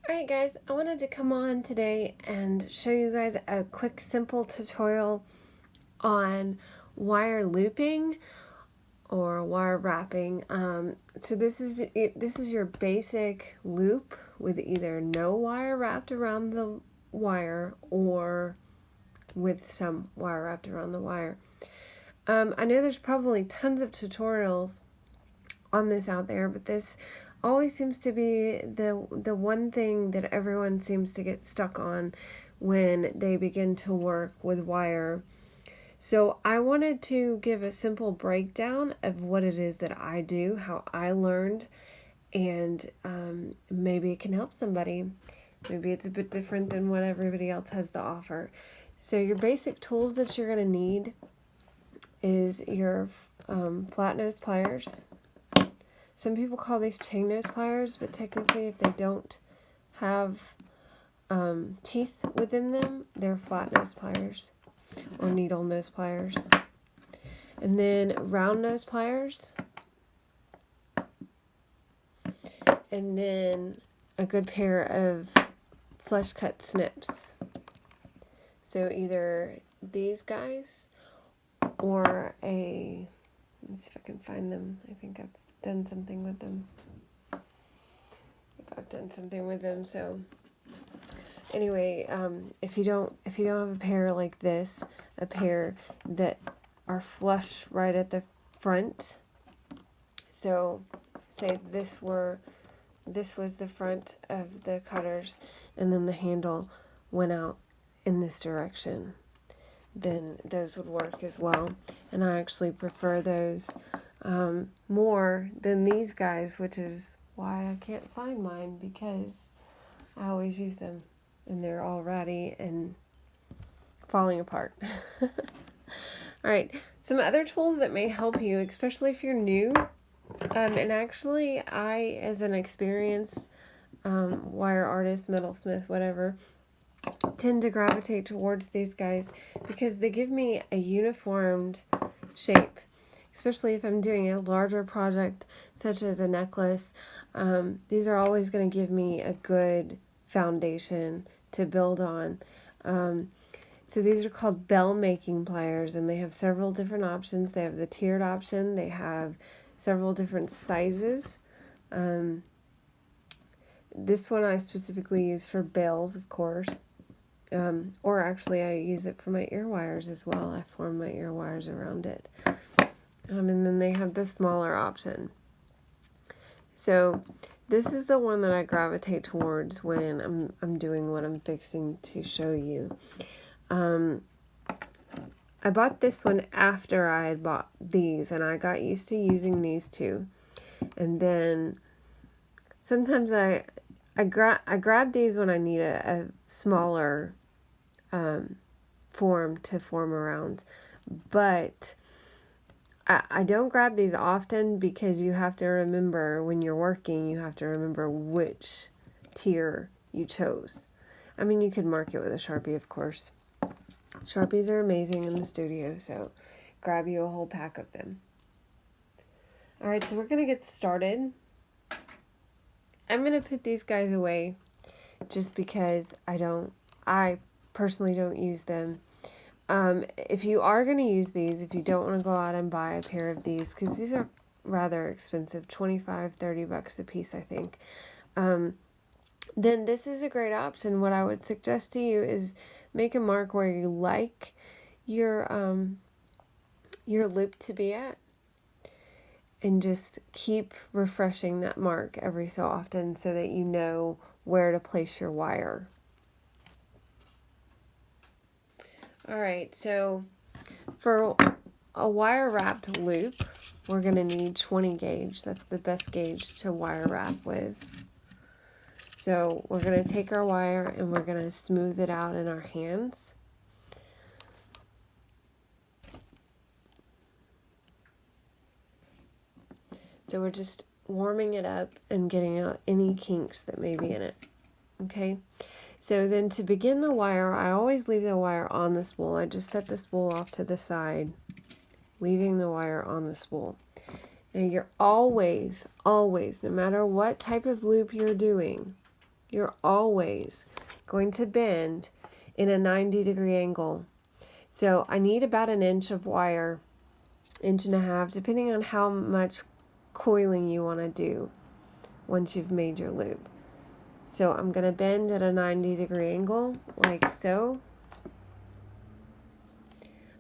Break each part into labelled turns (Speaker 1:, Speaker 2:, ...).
Speaker 1: Alright guys, I wanted to come on today and show you guys a quick simple tutorial on wire looping or wire wrapping. So this is your basic loop with either no wire wrapped around the wire or with some wire wrapped around the wire. I know there's probably tons of tutorials on this out there, but this always seems to be the one thing that everyone seems to get stuck on when they begin to work with wire. So I wanted to give a simple breakdown of what it is that I do, how I learned, and maybe it can help somebody. Maybe it's a bit different than what everybody else has to offer. So your basic tools that you're going to need is your flat nose pliers. Some people call these chain nose pliers, but technically if they don't have teeth within them, they're flat nose pliers or needle nose pliers. And then round nose pliers. And then a good pair of flush cut snips. So either these guys or let me see if I can find them. I think I've done something with them. So anyway, if you don't have a pair like this, a pair that are flush right at the front. So say this was the front of the cutters and then the handle went out in this direction, then those would work as well. And I actually prefer those more than these guys, which is why I can't find mine, because I always use them and they're all ratty and falling apart. Alright, some other tools that may help you, especially if you're new. And actually, I, as an experienced wire artist, metalsmith, whatever, tend to gravitate towards these guys because they give me a uniformed shape, especially if I'm doing a larger project such as a necklace. These are always going to give me a good foundation to build on. So these are called bell making pliers, and they have several different options. They have the tiered option. They have several different sizes. This one I specifically use for bells, of course. Or actually I use it for my ear wires as well. I form my ear wires around it. And then they have the smaller option. So this is the one that I gravitate towards when I'm doing what I'm fixing to show you. I bought this one after I had bought these, and I got used to using these two. And then sometimes I grab these when I need a smaller form to form around, but I don't grab these often because you have to remember when you're working, you have to remember which tier you chose. I mean, you could mark it with a Sharpie, of course. Sharpies are amazing in the studio, so grab you a whole pack of them. Alright, so we're going to get started. I'm going to put these guys away just because I personally don't use them. If you are going to use these, if you don't want to go out and buy a pair of these, because these are rather expensive, $25-$30 a piece, I think, then this is a great option. What I would suggest to you is make a mark where you like your loop to be at, and just keep refreshing that mark every so often so that you know where to place your wire. Alright, so for a wire wrapped loop, we're going to need 20 gauge. That's the best gauge to wire wrap with. So we're going to take our wire and we're going to smooth it out in our hands. So we're just warming it up and getting out any kinks that may be in it. Okay, so then to begin the wire, I always leave the wire on the spool. I just set the spool off to the side, leaving the wire on the spool. Now you're always, no matter what type of loop you're doing, you're always going to bend in a 90-degree angle. So I need about 1 inch of wire, 1.5 inches, depending on how much coiling you want to do once you've made your loop. So I'm going to bend at a 90-degree angle, like so.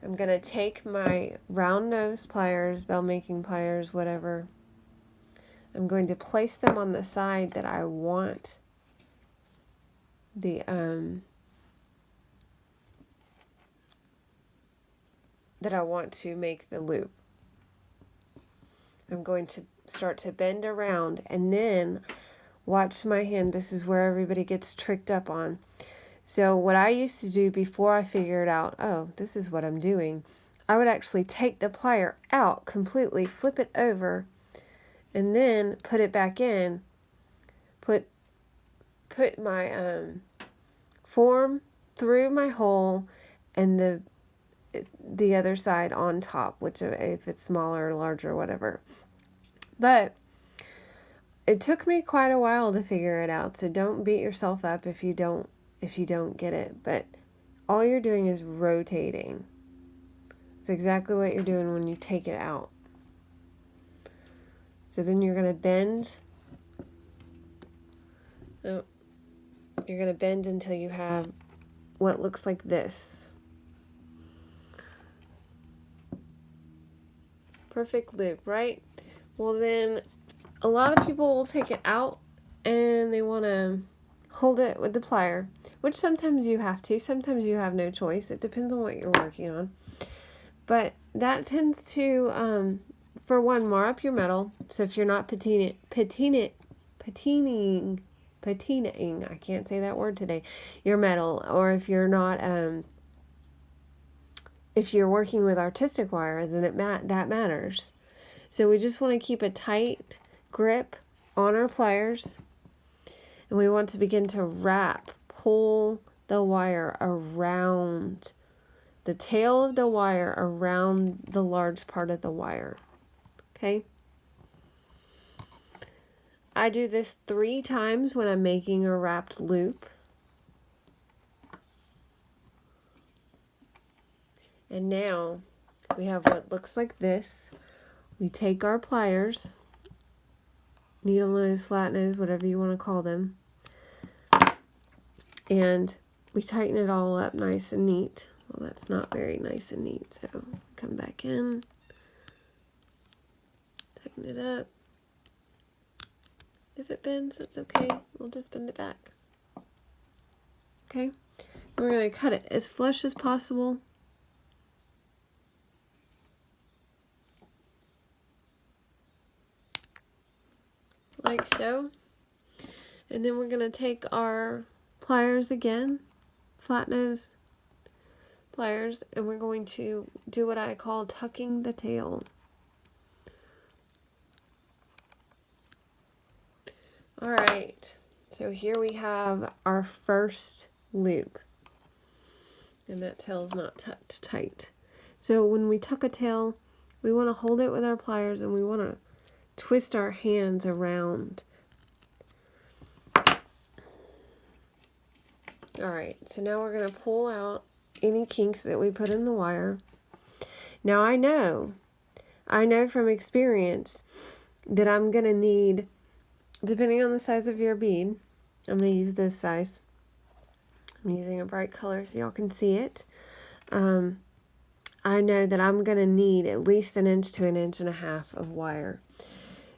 Speaker 1: I'm going to take my round nose pliers, bell making pliers, whatever. I'm going to place them on the side that I want the to make the loop. I'm going to start to bend around, and then watch my hand. This is where everybody gets tricked up on. So what I used to do before I figured out, oh, this is what I'm doing, I would actually take the plier out completely, flip it over, and then put it back in, put my form through my hole, and the other side on top, which if it's smaller or larger or whatever. But it took me quite a while to figure it out, so don't beat yourself up if you don't get it. But all you're doing is rotating. It's exactly what you're doing when you take it out. So then you're going to bend. Oh, you're going to bend until you have what looks like this. Perfect loop, right? Well, then a lot of people will take it out and they want to hold it with the plier, which sometimes you have to, sometimes you have no choice. It depends on what you're working on. But that tends to, for one, mar up your metal. So if you're not patinaing, I can't say that word today, your metal, or if you're not, if you're working with artistic wire, then that matters. So we just want to keep a tight grip on our pliers, and we want to begin to pull the wire around, the tail of the wire around the large part of the wire. Okay? I do this 3 times when I'm making a wrapped loop. And now we have what looks like this. We take our pliers, needle nose, flat nose, whatever you want to call them, and we tighten it all up nice and neat. Well, that's not very nice and neat, so come back in, tighten it up. If it bends, that's okay. We'll just bend it back. Okay? We're going to cut it as flush as possible. Like so. And then we're going to take our pliers again, flat nose pliers, and we're going to do what I call tucking the tail. Alright, so here we have our first loop, and that tail's not tucked tight. So when we tuck a tail, we want to hold it with our pliers, and we want to twist our hands around. Alright, so now we're going to pull out any kinks that we put in the wire. Now I know from experience that I'm going to need, depending on the size of your bead, I'm going to use this size. I'm using a bright color so y'all can see it. I know that I'm going to need at least 1 inch to 1.5 inches of wire.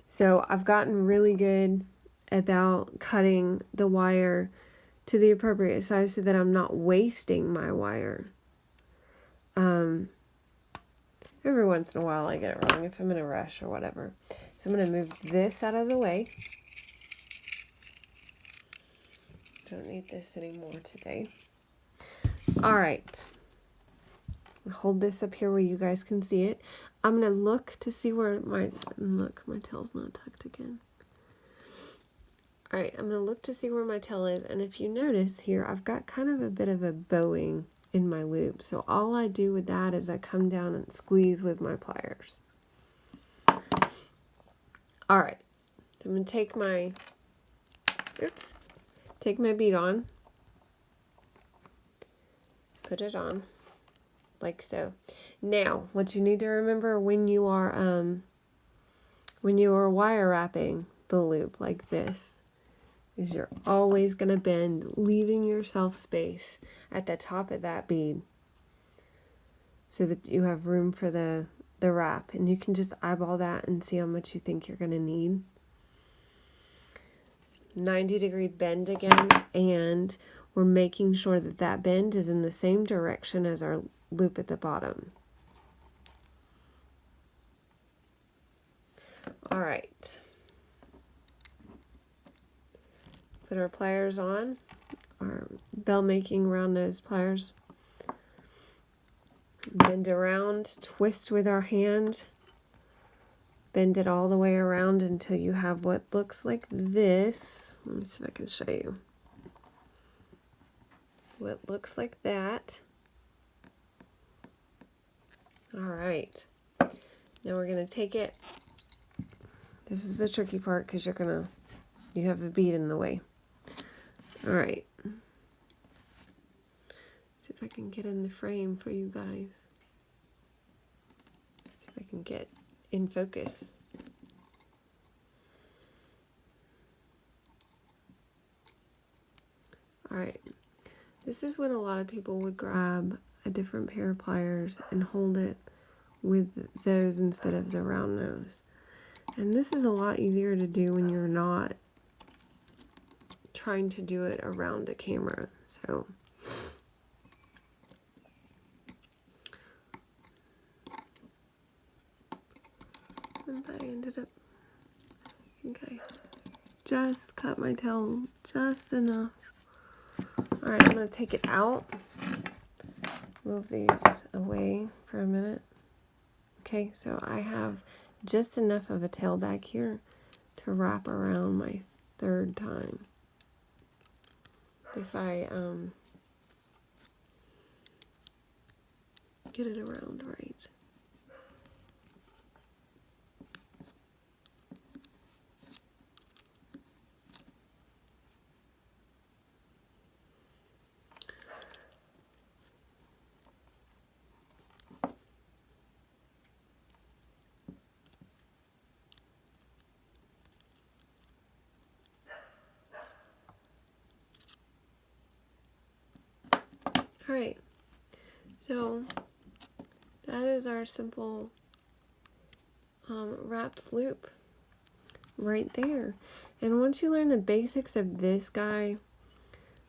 Speaker 1: So I've gotten really good about cutting the wire to the appropriate size so that I'm not wasting my wire. Every once in a while I get it wrong if I'm in a rush or whatever. So I'm going to move this out of the way. Don't need this anymore today. Alright. Hold this up here where you guys can see it. I'm going to look to see where my tail's not tucked again. Alright, I'm going to look to see where my tail is, and if you notice here, I've got kind of a bit of a bowing in my loop. So all I do with that is I come down and squeeze with my pliers. Alright, so I'm going to take take my bead on, put it on, like so. Now, what you need to remember when you are wire wrapping the loop like this, is you're always going to bend, leaving yourself space at the top of that bead so that you have room for the wrap. And you can just eyeball that and see how much you think you're going to need. 90-degree bend again, and we're making sure that that bend is in the same direction as our loop at the bottom. All right. Put our pliers on, our bell making round nose pliers. Bend around, twist with our hand. Bend it all the way around until you have what looks like this. Let me see if I can show you. What looks like that. All right. Now we're going to take it. This is the tricky part because you have a bead in the way. All right. See if I can get in the frame for you guys. See if I can get in focus. All right. This is when a lot of people would grab a different pair of pliers and hold it with those instead of the round nose. And this is a lot easier to do when you're not trying to do it around a camera. So I ended up, okay, just cut my tail just enough. All right, I'm going to take it out, move these away for a minute. Okay, so I have just enough of a tail back here to wrap around my third time. If I get it around right. All right, so that is our simple wrapped loop right there. And once you learn the basics of this guy,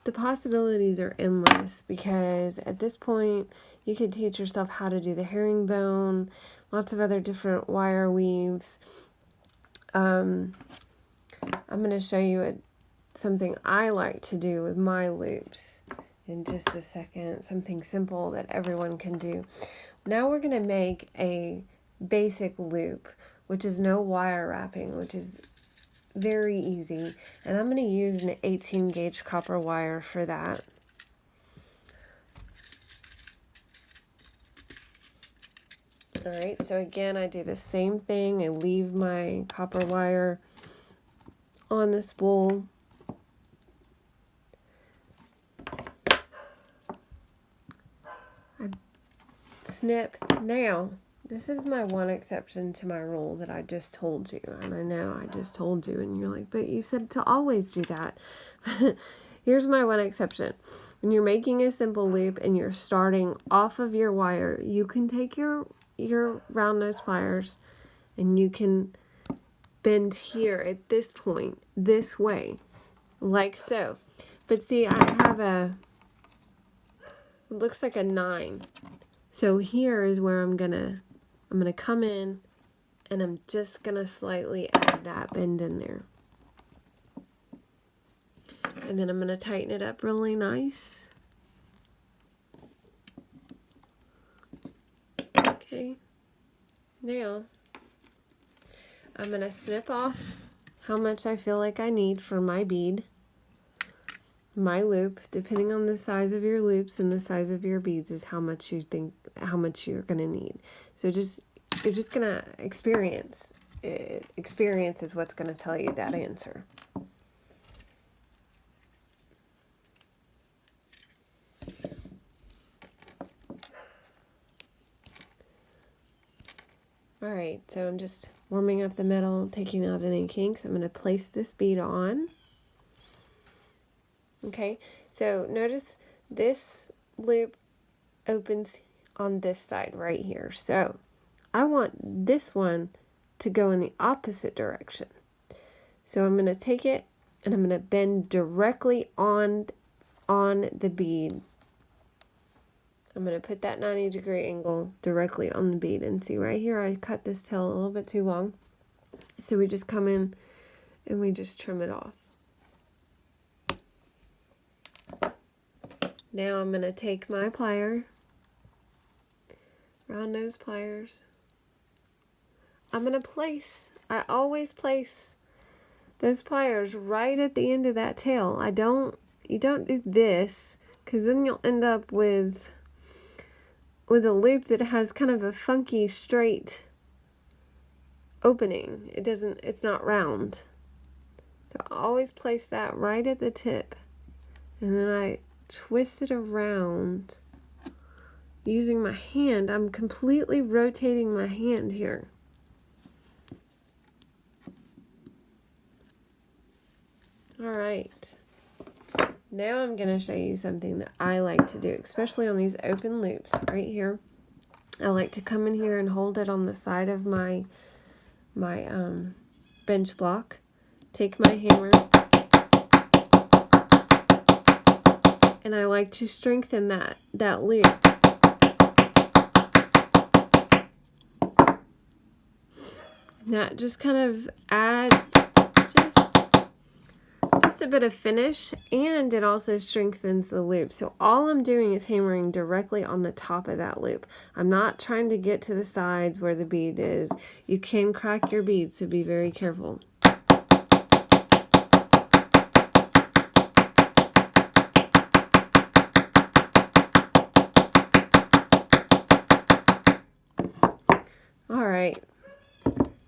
Speaker 1: the possibilities are endless, because at this point you could teach yourself how to do the herringbone, lots of other different wire weaves. I'm going to show you something I like to do with my loops in just a second, something simple that everyone can do. Now we're going to make a basic loop, which is no wire wrapping, which is very easy. And I'm going to use an 18 gauge copper wire for that. All right, so again, I do the same thing. I leave my copper wire on the spool. I snip. Now, this is my one exception to my rule that I just told you. And I know I just told you, and you're like, but you said to always do that. Here's my one exception. When you're making a simple loop and you're starting off of your wire, you can take your round nose pliers and you can bend here at this point, this way, like so. But see, I have it looks like a 9. So here is where I'm gonna come in, and I'm just gonna slightly add that bend in there. And then I'm gonna tighten it up really nice. Okay, now I'm going to snip off how much I feel like I need for my bead, my loop. Depending on the size of your loops and the size of your beads is how much you're going to need. So you're just going to experience. Experience is what's going to tell you that answer. Alright, so I'm just warming up the metal, taking out any kinks. I'm going to place this bead on. Okay, so notice this loop opens on this side right here. So I want this one to go in the opposite direction. So I'm going to take it and I'm going to bend directly on the bead. I'm going to put that 90-degree angle directly on the bead, and see right here I cut this tail a little bit too long. So we just come in and we just trim it off. Now I'm going to take my plier, round nose pliers. I'm going to place, I always place those pliers right at the end of that tail. You don't do this, because then you'll end up with a loop that has kind of a funky straight opening. It's not round. So I always place that right at the tip, and then I twist it around using my hand. I'm completely rotating my hand here. Alright, now I'm going to show you something that I like to do, especially on these open loops right here. I like to come in here and hold it on the side of my bench block, take my hammer, and I like to strengthen that loop. And that just kind of adds just a bit of finish, and it also strengthens the loop. So all I'm doing is hammering directly on the top of that loop. I'm not trying to get to the sides where the bead is. You can crack your bead, so be very careful. Alright,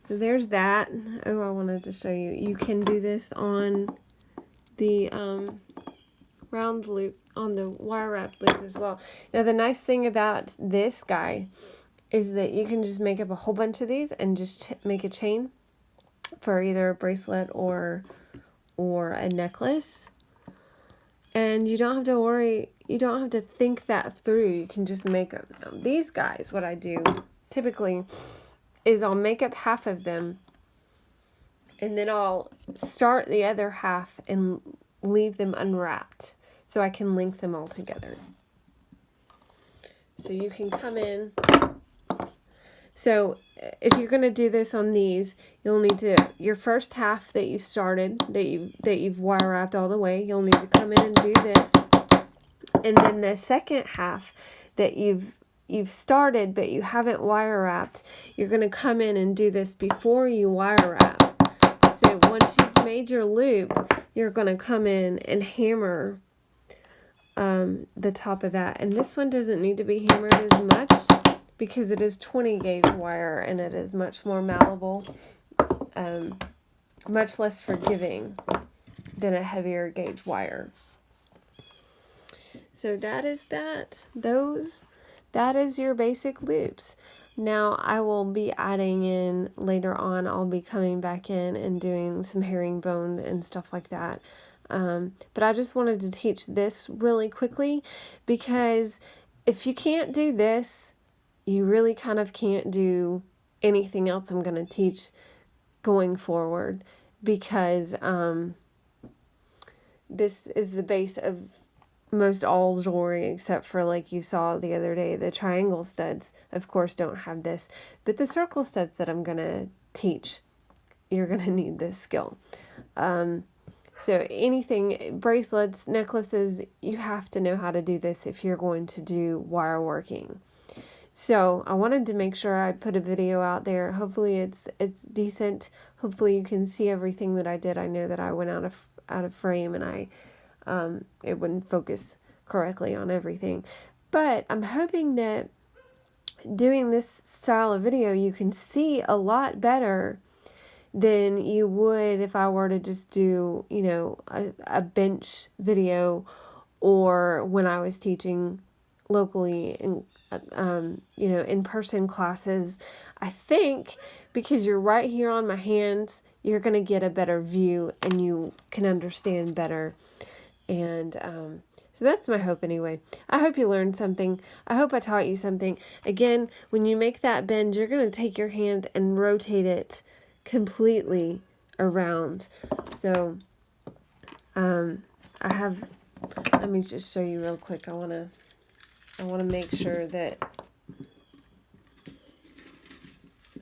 Speaker 1: so there's that. Oh, I wanted to show you. You can do this on the round loop, on the wire wrap loop as well. Now the nice thing about this guy is that you can just make up a whole bunch of these and just make a chain for either a bracelet or a necklace, and you don't have to worry, you don't have to think that through. You can just make them. Now, these guys, what I do typically is I'll make up half of them, and then I'll start the other half and leave them unwrapped so I can link them all together. So you can come in. So if you're going to do this on these, you'll need to, your first half that you started, that you've wire wrapped all the way, you'll need to come in and do this. And then the second half that you've started but you haven't wire wrapped, you're going to come in and do this before you wire wrap. So once you've made your loop, you're going to come in and hammer the top of that. And this one doesn't need to be hammered as much because it is 20 gauge wire and it is much more malleable, much less forgiving than a heavier gauge wire. So that is that. That is your basic loops. Now I will be adding in later on, I'll be coming back in and doing some herringbone and stuff like that. But I just wanted to teach this really quickly, because if you can't do this, you really kind of can't do anything else I'm going to teach going forward, because this is the base of most all jewelry, except for, like you saw the other day, the triangle studs, of course, don't have this. But the circle studs that I'm going to teach, you're going to need this skill. So anything, bracelets, necklaces, you have to know how to do this if you're going to do wire working. So I wanted to make sure I put a video out there. Hopefully it's decent. Hopefully you can see everything that I did. I know that I went out of frame and it wouldn't focus correctly on everything. But I'm hoping that doing this style of video, you can see a lot better than you would if I were to just do, you know, a bench video, or when I was teaching locally in, you know, in-person classes. I think because you're right here on my hands, you're going to get a better view and you can understand better. And so that's my hope anyway. I hope you learned something. I hope I taught you something. Again, when you make that bend, you're going to take your hand and rotate it completely around. So I have, let me just show you real quick. I want to make sure that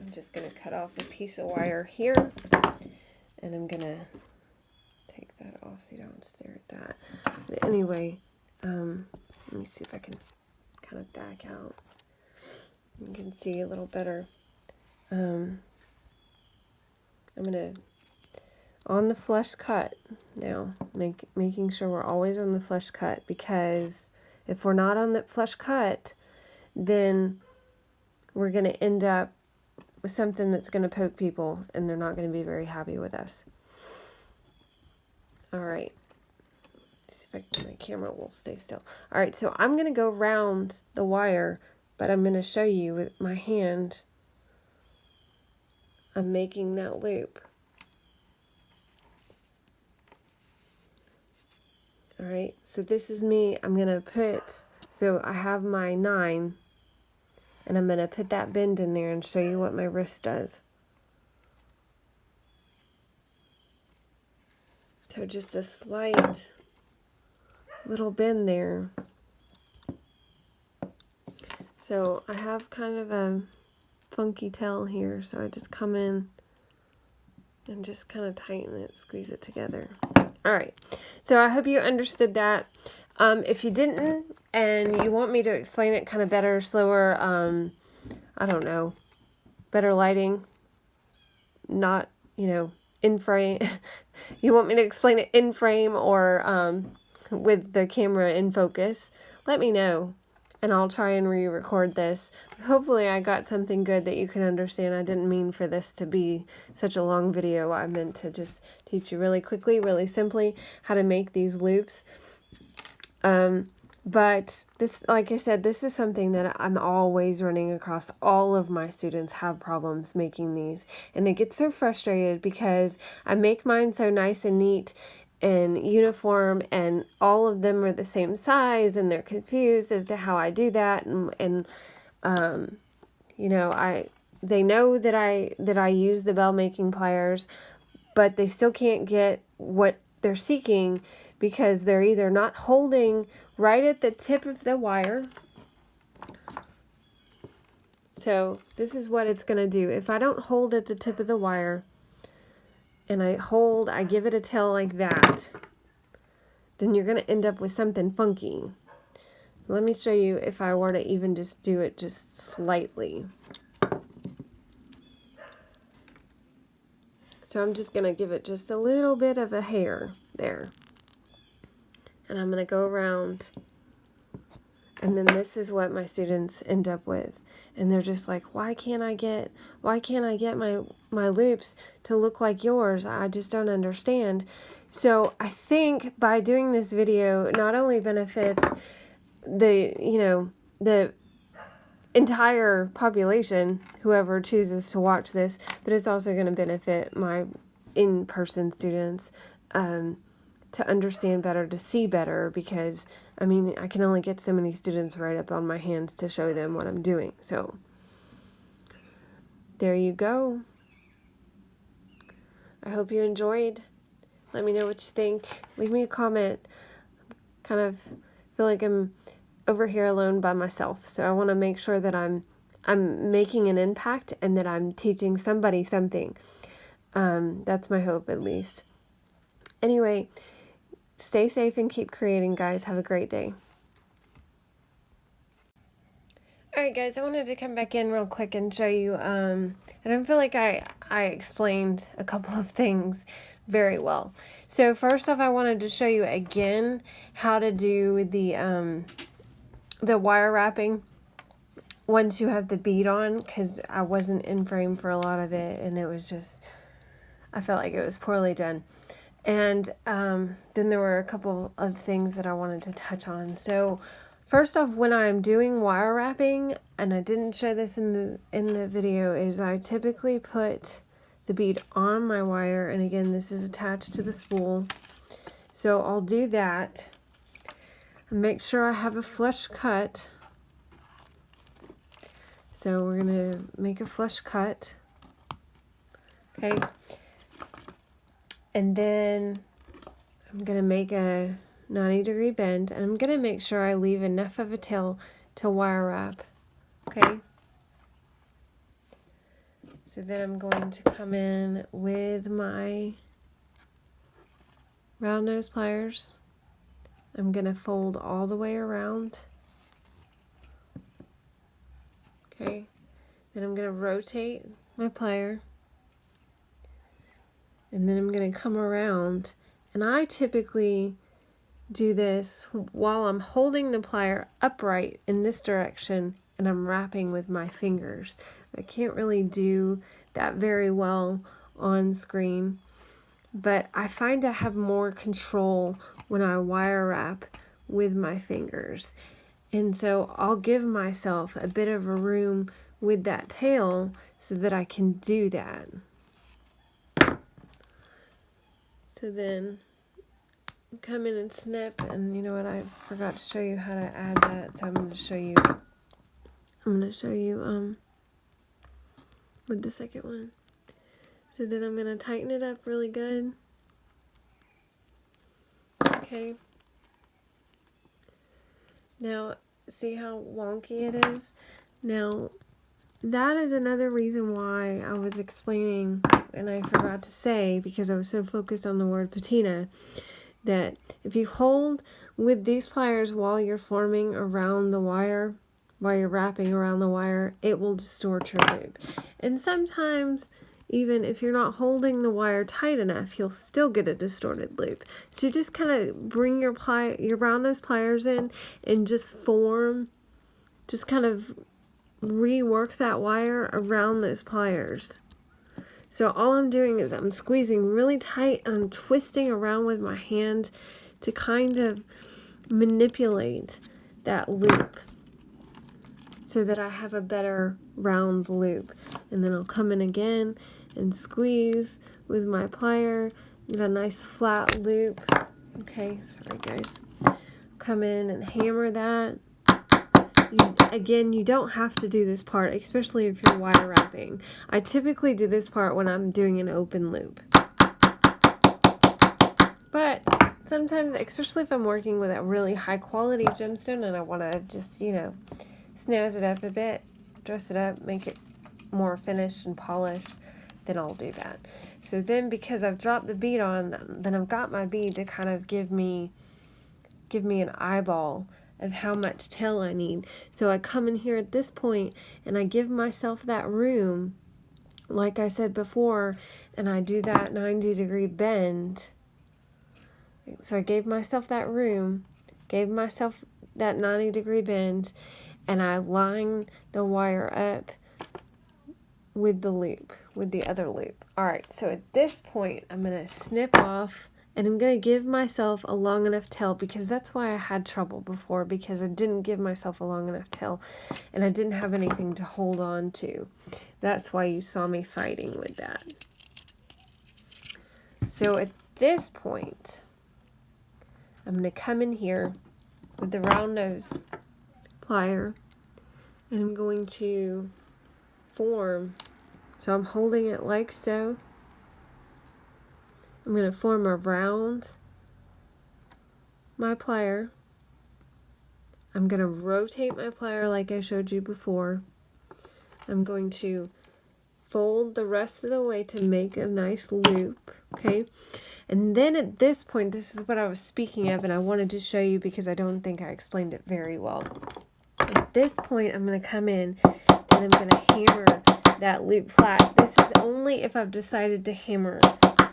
Speaker 1: I'm just going to cut off a piece of wire here, and I'm going to take that off so you don't stare at that. But anyway, let me see if I can kind of back out. You can see a little better. I'm going to, on the flush cut now, making sure we're always on the flush cut, because if we're not on the flush cut, then we're going to end up with something that's going to poke people and they're not going to be very happy with us. All right. Let's see if my camera will stay still. All right, so I'm going to go around the wire, but I'm going to show you with my hand. I'm making that loop. All right, so this is me. I'm going to put, so I have my 9, and I'm going to put that bend in there and show you what my wrist does. So just a slight little bend there. So I have kind of a funky tail here, so I just come in and just kind of tighten it, squeeze it together. All right, so I hope you understood that. If you didn't and you want me to explain it kind of better, slower, I don't know, better lighting, not, in frame, you want me to explain it in frame or with the camera in focus, let me know. And I'll try and re-record this. Hopefully I got something good that you can understand. I didn't mean for this to be such a long video. I meant to just teach you really quickly, really simply, how to make these loops. But this, like I said, this is something that I'm always running across. All of my students have problems making these. And they get so frustrated because I make mine so nice and neat and uniform, and all of them are the same size, and they're confused as to how I do that. And they know that I use the bell making pliers, but they still can't get what they're seeking because they're either not holding right at the tip of the wire. So this is what it's going to do. If I don't hold at the tip of the wire, and I give it a tail like that, then you're going to end up with something funky. Let me show you if I were to even just do it just slightly. So I'm just going to give it just a little bit of a hair there. And I'm going to go around, and then this is what my students end up with. And they're just like, why can't I get my loops to look like yours? I just don't understand. So I think by doing this video, not only benefits the entire population, whoever chooses to watch this, but it's also going to benefit my in-person students to understand better, to see better, because I mean, I can only get so many students right up on my hands to show them what I'm doing. So there you go. I hope you enjoyed. Let me know what you think. Leave me a comment. Kind of feel like I'm over here alone by myself. So I want to make sure that I'm making an impact and that I'm teaching somebody something. That's my hope, at least. Anyway, stay safe and keep creating, guys. Have a great day. Alright guys, I wanted to come back in real quick and show you, I don't feel like I explained a couple of things very well. So first off, I wanted to show you again how to do the wire wrapping once you have the bead on, because I wasn't in frame for a lot of it, and it was just, I felt like it was poorly done. And then there were a couple of things that I wanted to touch on. So First off, when I'm doing wire wrapping, and I didn't show this in the video, is I typically put the bead on my wire, and again, this is attached to the spool. So I'll do that and make sure I have a flush cut. So we're going to make a flush cut. Okay. And then I'm going to make a 90-degree bend, and I'm going to make sure I leave enough of a tail to wire wrap. Okay. So then I'm going to come in with my round nose pliers. I'm going to fold all the way around. Okay. Then I'm going to rotate my plier. And then I'm going to come around. And I typically do this while I'm holding the plier upright in this direction and I'm wrapping with my fingers. I can't really do that very well on screen, but I find I have more control when I wire wrap with my fingers. And so I'll give myself a bit of a room with that tail so that I can do that. So then come in and snip, and you know what, I forgot to show you how to add that, so I'm going to show you with the second one. So then I'm going to tighten it up really good. Okay. Now, see how wonky it is? Now, that is another reason why I was explaining, and I forgot to say because I was so focused on the word patina, that if you hold with these pliers while you're forming around the wire, while you're wrapping around the wire, it will distort your loop. And sometimes, even if you're not holding the wire tight enough, you'll still get a distorted loop. So you just kind of bring your round nose pliers in and just kind of rework that wire around those pliers. So all I'm doing is I'm squeezing really tight and I'm twisting around with my hand to kind of manipulate that loop so that I have a better round loop. And then I'll come in again and squeeze with my plier, get a nice flat loop. Okay, sorry guys. Come in and hammer that. Again, you don't have to do this part, especially if you're wire wrapping. I typically do this part when I'm doing an open loop. But sometimes, especially if I'm working with a really high quality gemstone and I want to just, you know, snazz it up a bit, dress it up, make it more finished and polished, then I'll do that. So then because I've dropped the bead on, then I've got my bead to kind of give me an eyeball of how much tail I need. So I come in here at this point and I give myself that room, like I said before, and I do that 90-degree bend. So I gave myself that room, gave myself that 90-degree bend, and I line the wire up with the loop, with the other loop. Alright, so at this point I'm going to snip off. And I'm going to give myself a long enough tail, because that's why I had trouble before, because I didn't give myself a long enough tail and I didn't have anything to hold on to. That's why you saw me fighting with that. So at this point, I'm going to come in here with the round nose plier and I'm going to form. So I'm holding it like so. I'm going to form around my plier. I'm going to rotate my plier like I showed you before. I'm going to fold the rest of the way to make a nice loop, okay? And then at this point, this is what I was speaking of and I wanted to show you because I don't think I explained it very well. At this point, I'm going to come in and I'm going to hammer that loop flat. This is only if I've decided to hammer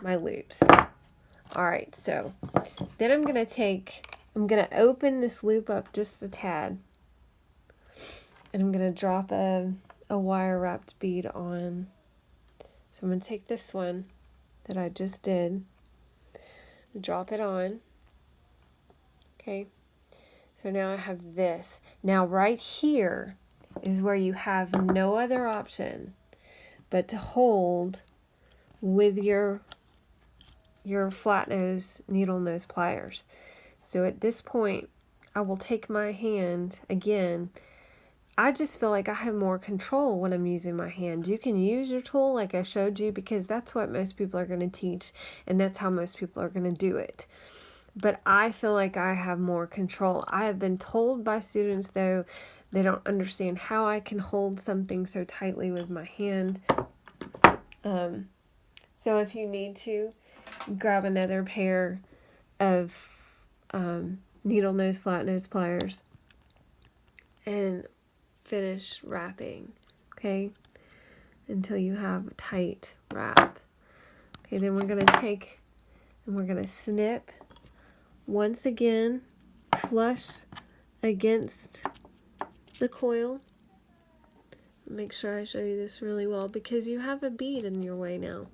Speaker 1: my loops. Alright, so then I'm going to open this loop up just a tad. And I'm going to drop a wire wrapped bead on. So I'm going to take this one that I just did, drop it on. Okay, so So now I have this. Now right here is where you have no other option but to hold with your flat nose needle nose pliers. So at this point, I will take my hand again. I just feel like I have more control when I'm using my hand. You can use your tool like I showed you because that's what most people are going to teach and that's how most people are going to do it. But I feel like I have more control. I have been told by students, though, they don't understand how I can hold something so tightly with my hand. So if you need to, grab another pair of needle nose, flat nose pliers and finish wrapping, okay, until you have a tight wrap. Okay, then we're going to take and we're going to snip once again, flush against the coil. Make sure I show you this really well because you have a bead in your way now.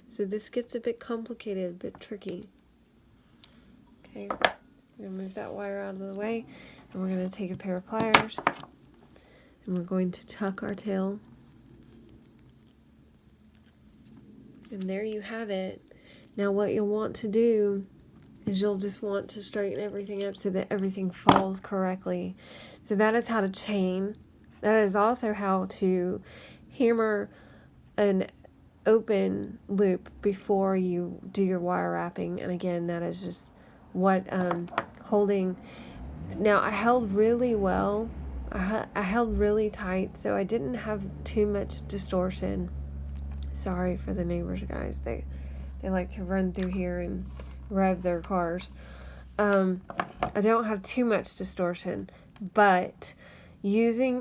Speaker 1: So this gets a bit complicated, a bit tricky. Okay, we're going to move that wire out of the way and we're going to take a pair of pliers and we're going to tuck our tail. And there you have it. Now what you'll want to do is you'll just want to straighten everything up so that everything falls correctly. So that is how to chain. That is also how to hammer an open loop before you do your wire wrapping. And again, that is just what holding. Now I held really well. I held really tight, so I didn't have too much distortion. Sorry for the neighbors, guys. They like to run through here and rev their cars. I don't have too much distortion, but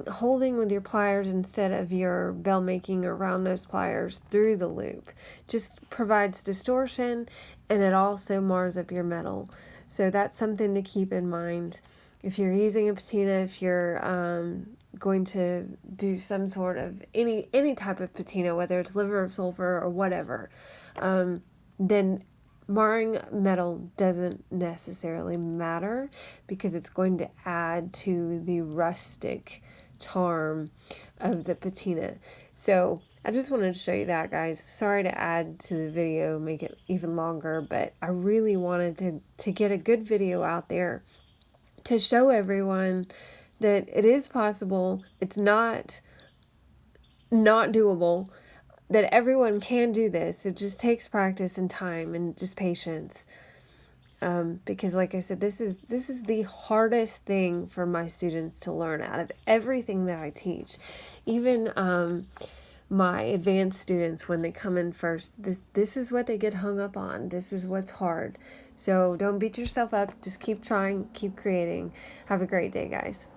Speaker 1: holding with your pliers instead of your bell making or round nose pliers through the loop just provides distortion, and it also mars up your metal. So that's something to keep in mind. If you're using a patina, if you're going to do some sort of any type of patina, whether it's liver of sulfur or whatever, then marring metal doesn't necessarily matter because it's going to add to the rustic charm of the patina. So I just wanted to show you that, guys. Sorry to add to the video, make it even longer, but I really wanted to get a good video out there to show everyone that it is possible. It's not doable. That everyone can do this. It just takes practice and time and just patience. Because like I said, this is the hardest thing for my students to learn out of everything that I teach. Even my advanced students, when they come in first, this is what they get hung up on. This is what's hard. So don't beat yourself up. Just keep trying, keep creating. Have a great day, guys.